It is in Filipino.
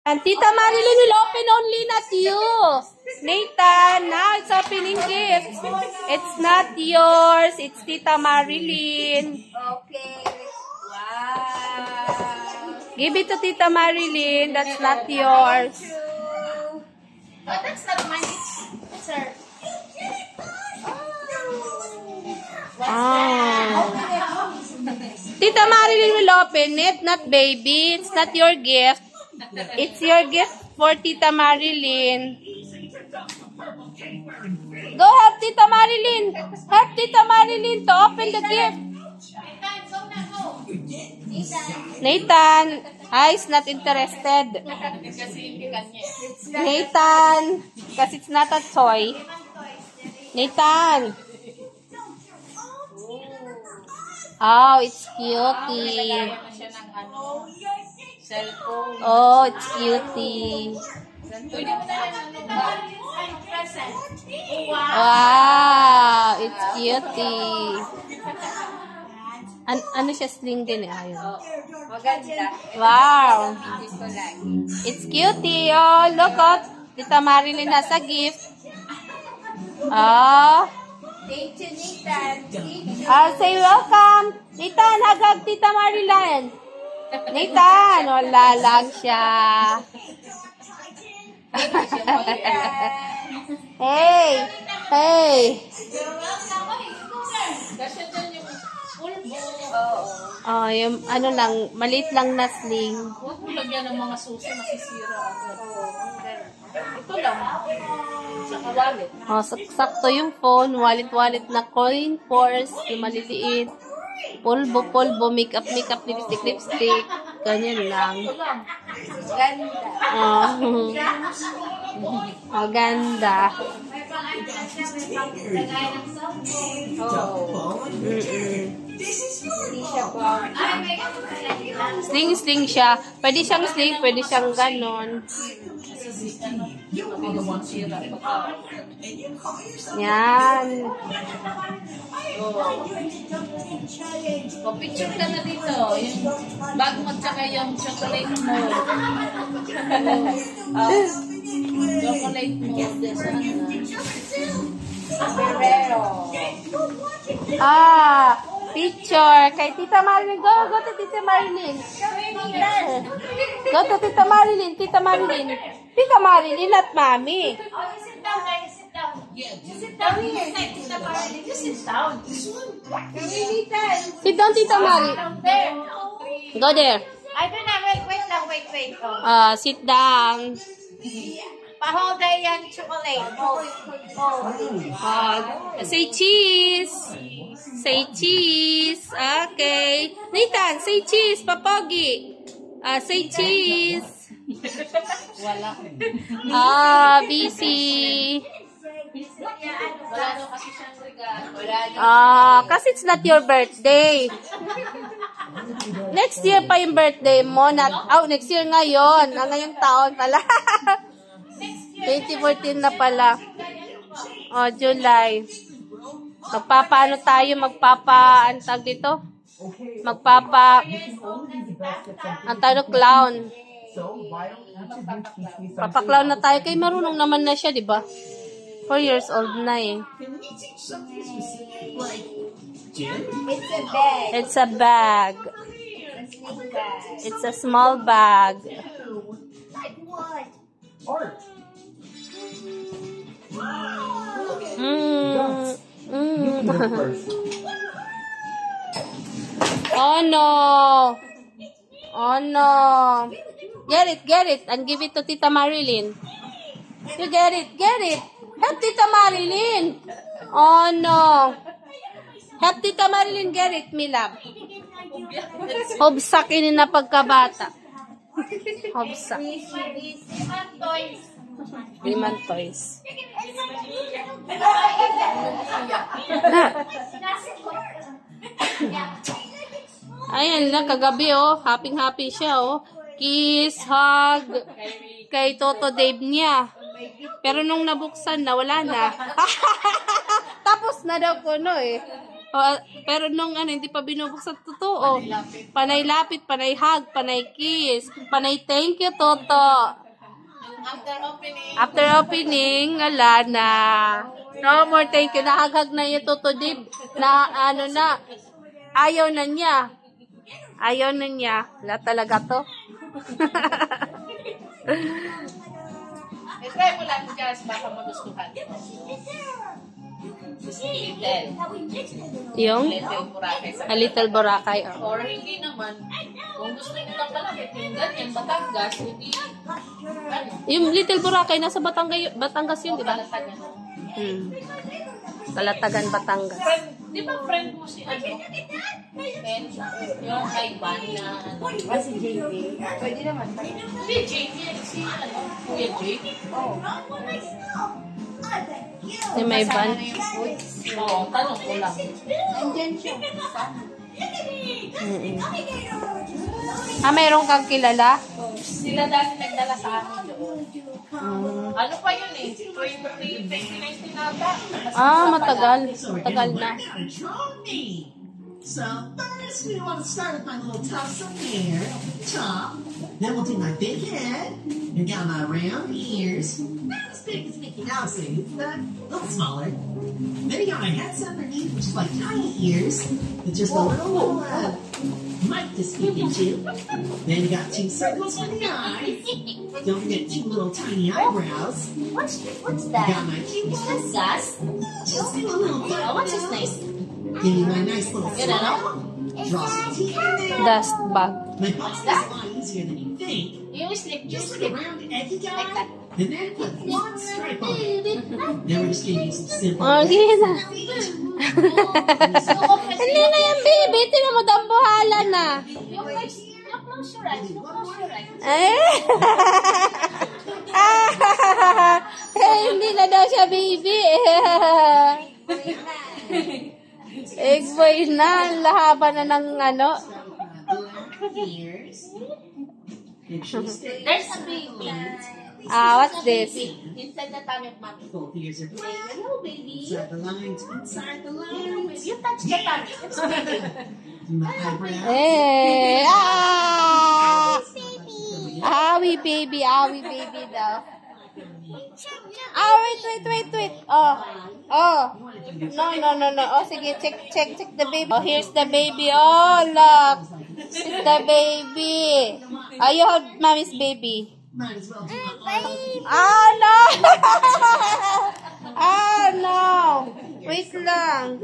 And Tita Marilyn will open only, not you. Nathan, now it's opening gifts. It's not yours. It's Tita Marilyn. Okay. Wow. Give it to Tita Marilyn. That's not yours. Oh, that's not mine. It's her. Tita Marilyn will open it, not baby. It's not your gift. It's your gift for Tita Marilyn. Go help Tita Marilyn. Help Tita Marilyn to open the gift. Nathan, is not interested. Nathan, because it's not a toy. Nathan. Oh, it's cutie. Oh, it's cutie. Wow, it's cutie. Ano siya, sling din eh. Ayun. Maganda. Wow. It's cutie. Oh, look at Tita Marilyn has a gift. Oh. Thank you, Nathan. I'll say welcome. Nathan, hagag Tita Marilyn. Nathan, wala lang siya. Hey, hey. Oh, yung ano lang, maliit lang na sling. Huwag mo lagyan ng mga susi, masisira agad. Ito lang. Saka wallet. Oh, sakto yung phone, wallet na coin purse, yung maliliit. Pulbo, makeup, lipstick. Ganyan lang. Ganda. Oh. Maganda. Sling siya. Pwede siyang sling, pwede siyang ganon. Yan. Picture ka na dito. Yung bag mo tsaka yung chocolate mo. Chocolate mo. Ferrero. Picture. Kay Tita Marilyn. Go to Tita Marilyn. Go to Tita Marilyn. Tita Marilyn at Mami. Sit down, guys. Sit down. Sit down here. Sit down. Sit down, Tita Marilyn. There. Go there. I don't know. Wait lang. Wait. Sit down. Pa-hold yan chocolate. Say cheese. Say cheese. Okay. Nathan, say cheese. Papogi. Say cheese. Wala. Busy. Wala daw kasi siyang regalo. Kasi it's not your birthday. Next year pa yung birthday mo. Next year ngayon. Ngayong taon pala. 2014 na pala. July. Magpapaano tayo? Antag dito? Ang tawag clown. Papa-clown na tayo. Kay marunong naman na siya, di ba? 4 years old na eh. It's a bag. It's a small bag. Like what? Oh no. Get it. And give it to Tita Marilyn. You get it. Help Tita Marilyn. Oh no. Help Tita Marilyn get it, me love. Hobsak ini na pagkabata. Hobsak. Liman toys. Ayan lang, kagabi happy siya Kiss, hug, kay Toto Dave niya. Pero nung nabuksan na, wala na. Tapos na daw kuno Pero nung hindi pa binubuksan totoo. Panay lapit, panay hug, panay kiss, panay thank you, Toto. After opening, wala na. No more thank you. Nahag-hug na yung Toto Dib. Na na. Ayaw na niya. Ayaw na niya. Wala talaga to. Try mo lang guys, baka magustuhan. Yung? Little Boracay sa A Little Boracay. Oh. Or hindi naman, kung gusto nyo lang malapit, yung ganyan, Batangas, hindi, Yung Little Boracay, nasa Batangas yun, di ba? Kalatagan. Kalatagan, Batangas. Di ba friend mo si ano? Ken, yung kaiban na Si JB. Pwede naman. Si JB, si ano? Kuya JB? Oo. Si may ban. Oo, tanong ko lang. Andyan siya. Mayroon kang kilala? Sila dati nagdala sa akin doon. Ano pa yun eh? 2019 nata. Matagal. Matagal na. So first we want to start with my little tussle here at the top. Then we'll do my big head. And got my round ears. Not as big as Mickey Mouse's, but a little smaller. Then you got my head underneath, which is like tiny ears. With just a little mic to speak into. Then you got 2 circles for the eyes. Don't forget 2 little tiny eyebrows. What's You that? got my pupils. Gus? Just do a little bit. What's his name? Give me my nice little Yun ano? smile. Draw some teeth in there. Dust bag. My box is a lot easier than you think. Yung slip, Just like a round eggy guy, and then put 1 stripe on it. Then we're just gonna use some simple Sige na. feet. Hindi na yan, baby. Tinan mo, dambuhala na. Yung close your eyes, yung close your eyes. Hindi na daw siya, baby. Egg boy na. Lahaban na ng ano. Ears. Make sure you stay There's a baby. What's this? Inside the tummy of mommy. both ears are big. Hello, baby. Inside the lines, inside the lines. You touch the tummy. It's baby. My eyebrows. Awi baby daw. Wait. No. Oh, sige, check the baby. Oh, here's the baby. Oh, look. It's the baby. Oh, you hold mommy's baby. Might as well do my eyes. Oh, no. Oh, no. Wait lang.